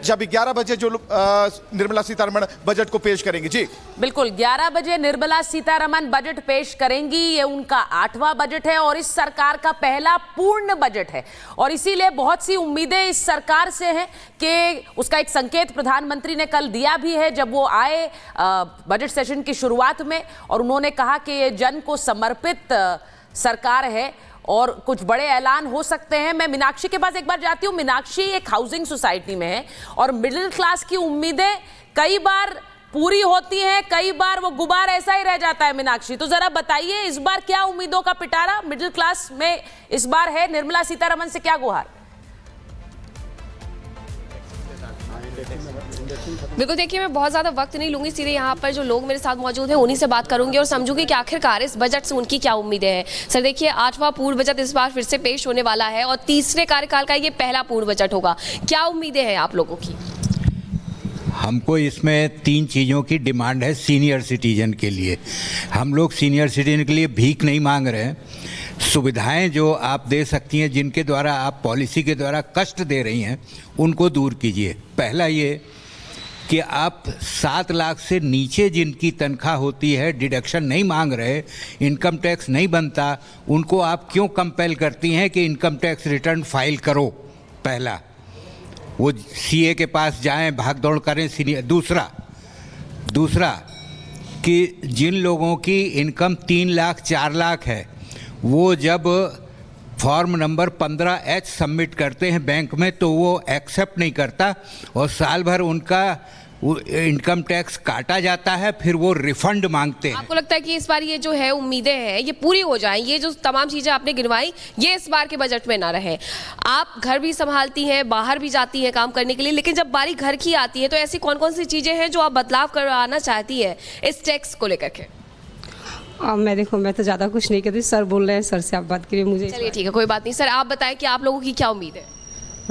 अच्छा, अभी 11 बजे जो निर्मला सीतारमण बजट को पेश करेंगी। जी बिल्कुल, 11 बजे निर्मला सीतारमण बजट पेश करेंगी। ये उनका 8वां बजट है और इस सरकार का पहला पूर्ण बजट है और इसीलिए बहुत सी उम्मीदें इस सरकार से हैं कि उसका एक संकेत प्रधानमंत्री ने कल दिया भी है जब वो आए बजट सेशन की शुरुआत में, और उन्होंने कहा कि ये जन को समर्पित सरकार है और कुछ बड़े ऐलान हो सकते हैं। मैं मीनाक्षी के पास एक बार जाती हूँ। मीनाक्षी एक हाउसिंग सोसाइटी में है और मिडिल क्लास की उम्मीदें कई बार पूरी होती हैं, कई बार वो गुबार ऐसा ही रह जाता है। मीनाक्षी, तो जरा बताइए इस बार क्या उम्मीदों का पिटारा मिडिल क्लास में इस बार है? निर्मला सीतारमण से क्या गुहार? बिल्कुल, देखिए मैं बहुत ज़्यादा वक्त नहीं लूंगी, सीधे यहाँ पर जो लोग मेरे साथ मौजूद हैं उन्हीं से बात करूंगी और समझूंगी कि आखिरकार इस बजट से उनकी क्या उम्मीदें हैं। सर देखिए, 8वां पूर्ण बजट इस बार फिर से पेश होने वाला है और तीसरे कार्यकाल का ये पहला पूर्ण बजट होगा। क्या उम्मीदें हैं आप लोगों की? हमको इसमें 3 चीज़ों की डिमांड है सीनियर सिटीजन के लिए। हम लोग सीनियर सिटीजन के लिए भीख नहीं मांग रहे हैं, सुविधाएं जो आप दे सकती हैं, जिनके द्वारा आप पॉलिसी के द्वारा कष्ट दे रही हैं, उनको दूर कीजिए। पहला ये कि आप 7 लाख से नीचे जिनकी तनख्वाह होती है डिडक्शन नहीं मांग रहे, इनकम टैक्स नहीं बनता, उनको आप क्यों कंपेल करती हैं कि इनकम टैक्स रिटर्न फाइल करो? पहला, वो सीए के पास जाएं, भाग दौड़ करें सीनियर। दूसरा कि जिन लोगों की इनकम 3 लाख 4 लाख है, वो जब फॉर्म नंबर 15H सबमिट करते हैं बैंक में तो वो एक्सेप्ट नहीं करता और साल भर उनका इनकम टैक्स काटा जाता है, फिर वो रिफंड मांगते हैं। आपको लगता है कि इस बार ये जो है उम्मीदें हैं ये पूरी हो जाएं, ये जो तमाम चीज़ें आपने गिनवाई ये इस बार के बजट में ना रहे? आप घर भी संभालती हैं, बाहर भी जाती हैं काम करने के लिए, लेकिन जब बारी घर की आती है तो ऐसी कौन कौन सी चीज़ें हैं जो आप बदलाव करवाना चाहती है इस टैक्स को लेकर के? मैं तो ज़्यादा कुछ नहीं कहती, सर बोल रहे हैं, सर से आप बात करिए मुझे। चलिए ठीक है, कोई बात नहीं। सर आप बताएं कि आप लोगों की क्या उम्मीद है?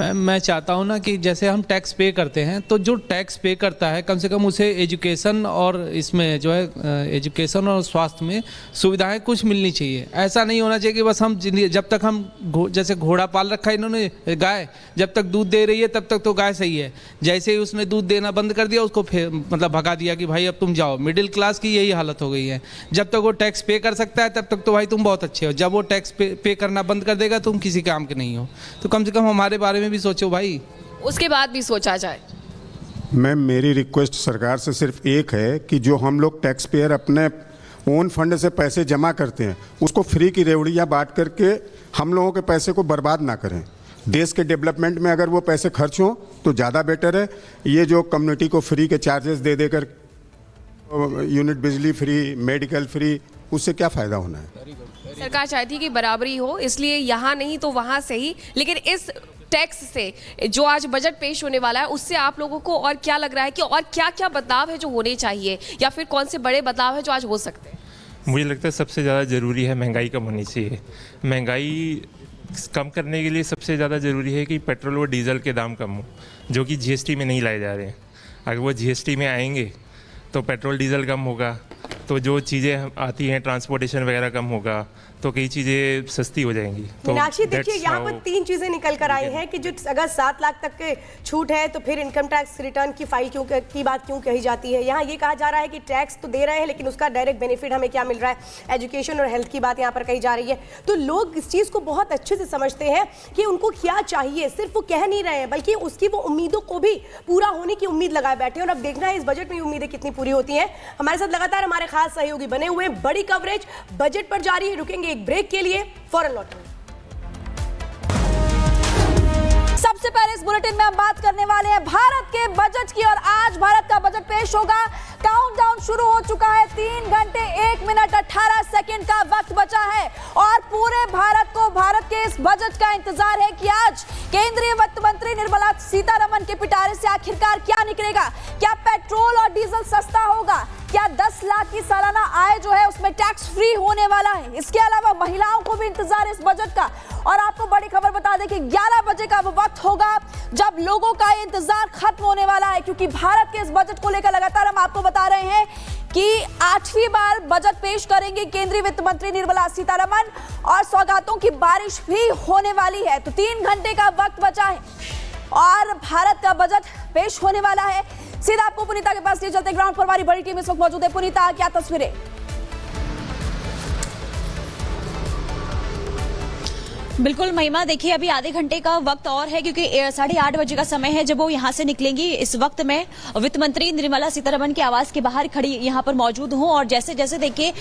मैं चाहता हूं ना कि जैसे हम टैक्स पे करते हैं तो जो टैक्स पे करता है कम से कम उसे एजुकेशन और इसमें जो है एजुकेशन और स्वास्थ्य में सुविधाएं कुछ मिलनी चाहिए। ऐसा नहीं होना चाहिए कि बस हम जब तक हम जैसे घोड़ा पाल रखा है इन्होंने, गाय जब तक दूध दे रही है तब तक तो गाय सही है, जैसे ही उसने दूध देना बंद कर दिया उसको फिर मतलब भगा दिया कि भाई अब तुम जाओ। मिडिल क्लास की यही हालत हो गई है। जब तक वो टैक्स पे कर सकता है तब तक तो भाई तुम बहुत अच्छे हो, जब वो टैक्स पे करना बंद कर देगा तुम किसी काम के नहीं हो। तो कम से कम हमारे बारे में भी सोचो भाई, उसके बाद भी सोचा जाए। मेरी रिक्वेस्ट सरकार से सिर्फ एक है कि जो हम लोग टैक्स पेयर अपने ओन फंड से पैसे जमा करते हैं उसको फ्री की रेवड़ियाँ बांट करके हम लोगों के पैसे को बर्बाद ना करें। देश के डेवलपमेंट में अगर वो पैसे खर्च हों तो ज़्यादा बेटर है। ये जो कम्युनिटी को फ्री के चार्जेस दे देकर यूनिट बिजली फ्री, मेडिकल फ्री, उससे क्या फ़ायदा होना है? सरकार चाहती है कि बराबरी हो, इसलिए यहाँ नहीं तो वहाँ से ही। लेकिन इस टैक्स से जो आज बजट पेश होने वाला है उससे आप लोगों को और क्या लग रहा है कि और क्या क्या बदलाव है जो होने चाहिए, या फिर कौन से बड़े बदलाव है जो आज हो सकते हैं? मुझे लगता है सबसे ज़्यादा ज़रूरी है महंगाई कम होनी चाहिए। महंगाई कम करने के लिए सबसे ज़्यादा ज़रूरी है कि पेट्रोल और डीजल के दाम कम हो, जो कि जीएसटी में नहीं लाए जा रहे हैं। अगर वो जीएसटी में आएंगे तो पेट्रोल डीजल कम होगा, तो जो चीज़ें आती हैं ट्रांसपोर्टेशन वगैरह कम होगा, तो कई चीज़ें सस्ती हो जाएंगी। तो मीनाक्षी देखिए, यहाँ पर 3 चीज़ें निकल कर आई हैं कि जो अगर 7 लाख तक के छूट है तो फिर इनकम टैक्स रिटर्न की फाइल की बात क्यों कही जाती है? यहाँ ये कहा जा रहा है कि टैक्स तो दे रहे हैं लेकिन उसका डायरेक्ट बेनिफिट हमें क्या मिल रहा है? एजुकेशन और हेल्थ की बात यहाँ पर कही जा रही है। तो लोग इस चीज़ को बहुत अच्छे से समझते हैं कि उनको क्या चाहिए, सिर्फ वो कह नहीं रहे हैं बल्कि उसकी वो उम्मीदों को भी पूरा होने की उम्मीद लगाए बैठे हैं। और अब देखना है इस बजट में उम्मीदें कितनी पूरी होती हैं। हमारे साथ लगातार हमारे खास सहयोगी बने हुए हैं। बड़ी कवरेज बजट पर जारी है। रुकेंगे एक ब्रेक के लिए, फौरन लौटेंगे। सबसे पहले इस बुलेटिन में हम बात करने वाले हैं भारत के बजट की और आज भारत का बजट पेश होगा। काउंटडाउन शुरू हो चुका है। 3 घंटे 1 मिनट 18 सेकंड का वक्त बचा है और पूरे भारत को भारत के इस बजट का इंतजार है कि आज केंद्रीय वित्त मंत्री निर्मला सीतारमण के पिटारे से आखिरकार क्या निकलेगा। क्या पेट्रोल और डीजल सस्ता होगा? क्या 10 लाख की सालाना आय जो है उसमें टैक्स फ्री होने वाला है? इसके अलावा महिलाओं को भी इंतजार है इस बजट का। और आपको बड़ी खबर बता दें कि 11 बजे का वो वक्त होगा जब लोगों का इंतजार खत्म होने वाला है, क्योंकि भारत के इस बजट को लेकर लगातार हम आपको बता रहे हैं कि 8वीं बार बजट पेश करेंगे केंद्रीय वित्त मंत्री निर्मला सीतारमण और सौगातों की बारिश भी होने वाली है। तो 3 घंटे का वक्त बचा है। और भारत का बजट पेश होने वाला है। सीधा आपको पुनीता के पास ले चलते, ग्राउंड पर हमारी बड़ी टीम इस वक्त मौजूद है। पुनीता, क्या तस्वीरें? बिल्कुल महिमा, देखिए अभी आधे घंटे का वक्त और है क्योंकि 8:30 बजे का समय है जब वो यहाँ से निकलेंगी। इस वक्त मैं वित्त मंत्री निर्मला सीतारमण के आवास के बाहर खड़ी यहाँ पर मौजूद हूँ और जैसे जैसे देखिए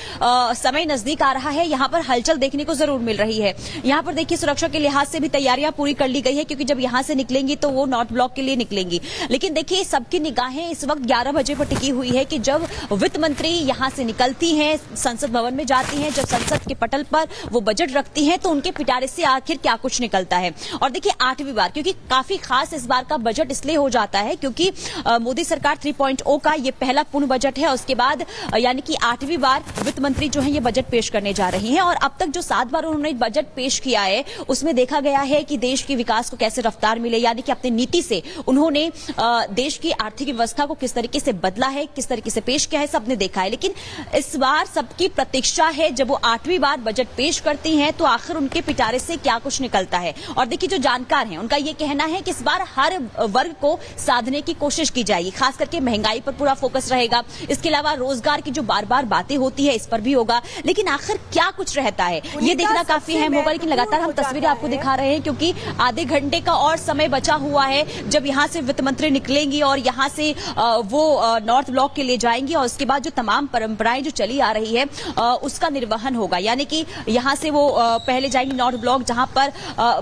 समय नजदीक आ रहा है, यहाँ पर हलचल देखने को जरूर मिल रही है। यहाँ पर देखिए सुरक्षा के लिहाज से भी तैयारियां पूरी कर ली गई है क्योंकि जब यहाँ से निकलेंगी तो वो नॉर्थ ब्लॉक के लिए निकलेंगी। लेकिन देखिए सबकी निगाहें इस वक्त 11 बजे पर टिकी हुई है कि जब वित्त मंत्री यहाँ से निकलती हैं, संसद भवन में जाती हैं, जब संसद के पटल पर वो बजट रखती हैं तो उनके पिटारे से आखिर क्या कुछ निकलता है। और देखिए 8वीं बार, क्योंकि काफी खास इस बार का बजट इसलिए हो जाता है क्योंकि मोदी सरकार 3.0 का ये पहला पूर्ण बजट है। उसके बाद यानी कि 8वीं बार वित्त मंत्री जो है ये बजट पेश करने जा रही हैं और अब तक जो 7 बार उन्होंने बजट पेश किया है उसमें देखा गया है कि देश के विकास को कैसे रफ्तार मिले, यानी कि अपनी नीति से उन्होंने देश की आर्थिक व्यवस्था को किस तरीके से बदला है, किस तरीके से पेश किया है, सबने देखा है। लेकिन इस बार सबकी प्रतीक्षा है जब वो 8वीं बार बजट पेश करती हैं तो आखिर उनके पिटारे से क्या कुछ निकलता है। और देखिए जो जानकार हैं उनका ये कहना है कि इस बार हर वर्ग को साधने की कोशिश की जाएगी, खास करके महंगाई पर पूरा फोकस रहेगा। इसके अलावा रोजगार की जो बार बार बातें होती है इस पर भी होगा। लेकिन आखिर क्या कुछ रहता है ये देखना काफी अहम होगा। लेकिन लगातार हम तस्वीरें आपको दिखा रहे हैं क्योंकि आधे घंटे का और समय बचा हुआ है जब यहाँ से वित्त मंत्री निकलेंगी और यहाँ से वो नॉर्थ ब्लॉक के लिए जाएंगी और उसके बाद जो तमाम परंपराएं जो चली आ रही है उसका निर्वहन होगा। यानी कि यहाँ से वो पहले जाएंगी नॉर्थ ब्लॉक जहां पर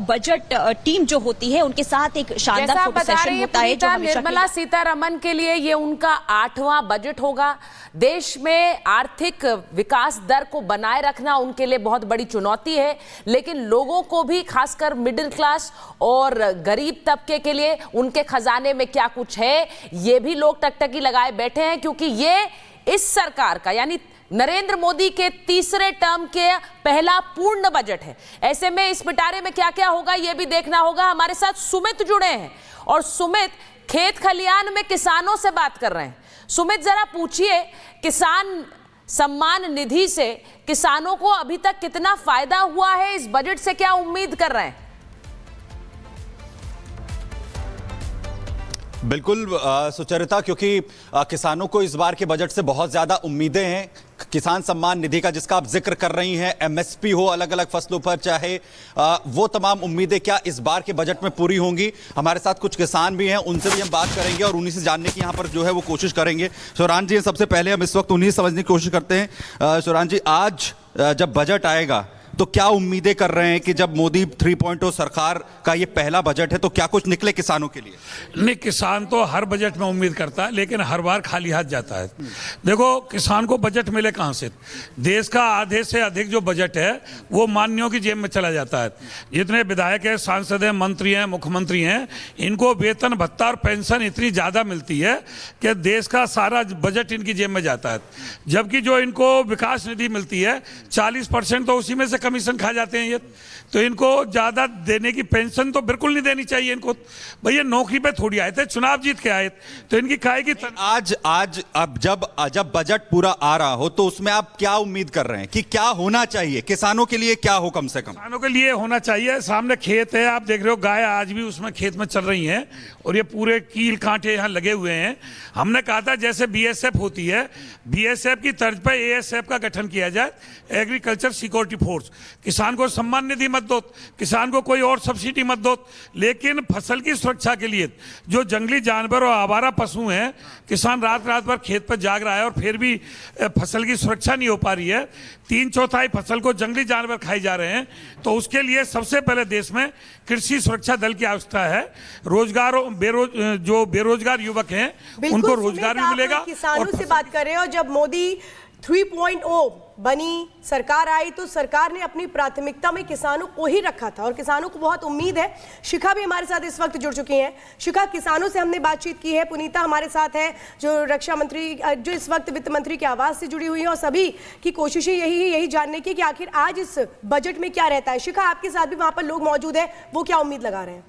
बजट टीम जो होती है उनके साथ एक शानदार फोटो सेशन होता है जो निर्मला सीतारमण के लिए ये उनका 8वां बजट होगा। देश में आर्थिक विकास दर को बनाए रखना उनके लिए बहुत बड़ी चुनौती है, लेकिन लोगों को भी, खासकर मिडिल क्लास और गरीब तबके के लिए उनके खजाने में क्या कुछ है ये भी लोग टकटकी लगाए बैठे हैं क्योंकि ये इस सरकार का यानी नरेंद्र मोदी के तीसरे टर्म के पहला पूर्ण बजट है। ऐसे में इस पिटारे में क्या क्या होगा ये भी देखना होगा। हमारे साथ सुमित जुड़े हैं और सुमित खेत खलियान में किसानों से बात कर रहे हैं। सुमित जरा पूछिए, किसान सम्मान निधि से किसानों को अभी तक कितना फायदा हुआ है, इस बजट से क्या उम्मीद कर रहे हैं? बिल्कुल सुचरिता, क्योंकि किसानों को इस बार के बजट से बहुत ज्यादा उम्मीदें हैं। किसान सम्मान निधि का जिसका आप जिक्र कर रही हैं, एमएसपी हो अलग अलग फसलों पर, चाहे वो तमाम उम्मीदें क्या इस बार के बजट में पूरी होंगी? हमारे साथ कुछ किसान भी हैं, उनसे भी हम बात करेंगे और उन्हीं से जानने की यहाँ पर जो है वो कोशिश करेंगे। शिवराज जी, सबसे पहले हम इस वक्त उन्हीं समझने की कोशिश करते हैं। शिवराज जी, आज जब बजट आएगा तो क्या उम्मीदें कर रहे हैं कि जब मोदी 3.0 सरकार का ये पहला बजट है तो क्या कुछ निकले किसानों के लिए? नहीं, किसान तो हर बजट में उम्मीद करता है लेकिन हर बार खाली हाथ जाता है। देखो, किसान को बजट मिले कहां से? देश का आधे से अधिक जो बजट है वो मान्यों की जेब में चला जाता है। जितने विधायक है, सांसद हैं, मंत्री हैं, मुख्यमंत्री हैं, इनको वेतन भत्ता और पेंशन इतनी ज्यादा मिलती है कि देश का सारा बजट इनकी जेब में जाता है। जबकि जो इनको विकास निधि मिलती है 40% तो उसी में से कमीशन खा जाते हैं ये। तो इनको ज्यादा देने की पेंशन तो बिल्कुल नहीं देनी चाहिए इनको। भैया नौकरी पे थोड़ी आए थे, चुनाव जीत के आए तो इनकी खाएगी। आज अब जब बजट पूरा आ रहा हो तो उसमें आप क्या उम्मीद कर रहे हैं कि क्या होना चाहिए किसानों के लिए? क्या हो कम से कम किसानों के लिए होना चाहिए? सामने खेत है, आप देख रहे हो, गाय आज भी उसमें खेत में चल रही हैं और ये पूरे कील कांटे यहाँ लगे हुए हैं। हमने कहा था जैसे बीएसएफ होती है, बीएसएफ की तर्ज पर एएसएफ का गठन किया जाए, एग्रीकल्चर सिक्योरिटी फोर्स। किसान को सम्मान निधि मत दो, किसान को कोई और सब्सिडी मत दो, लेकिन फसल की सुरक्षा के लिए जो जंगली जानवर और आवारा पशु हैं, किसान रात रात भर खेत पर जाग रहा है और फिर भी फसल की सुरक्षा नहीं हो पा रही है। 3/4 फसल को जंगली जानवर खाई जा रहे हैं। तो उसके लिए सबसे पहले देश में कृषि सुरक्षा दल की आवश्यकता है। रोजगार, जो बेरोजगार युवक हैं उनको रोजगार भी मिलेगा। किसानों से बात कर रहे हैं और जब मोदी 3.0 बनी सरकार आई तो सरकार ने अपनी प्राथमिकता में किसानों को ही रखा था और किसानों को बहुत उम्मीद है। शिखा भी हमारे साथ इस वक्त जुड़ चुकी हैं। शिखा, किसानों से हमने बातचीत की है, पुनीता हमारे साथ है जो रक्षा मंत्री, जो इस वक्त वित्त मंत्री के आवास से जुड़ी हुई है और सभी की कोशिशें यही जानने की कि आखिर आज इस बजट में क्या रहता है। शिखा, आपके साथ भी वहां पर लोग मौजूद है, वो क्या उम्मीद लगा रहे हैं?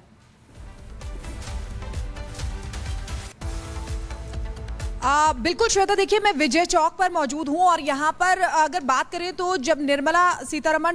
बिल्कुल श्वेता, देखिए मैं विजय चौक पर मौजूद हूं और यहाँ पर अगर बात करें तो जब निर्मला सीतारमण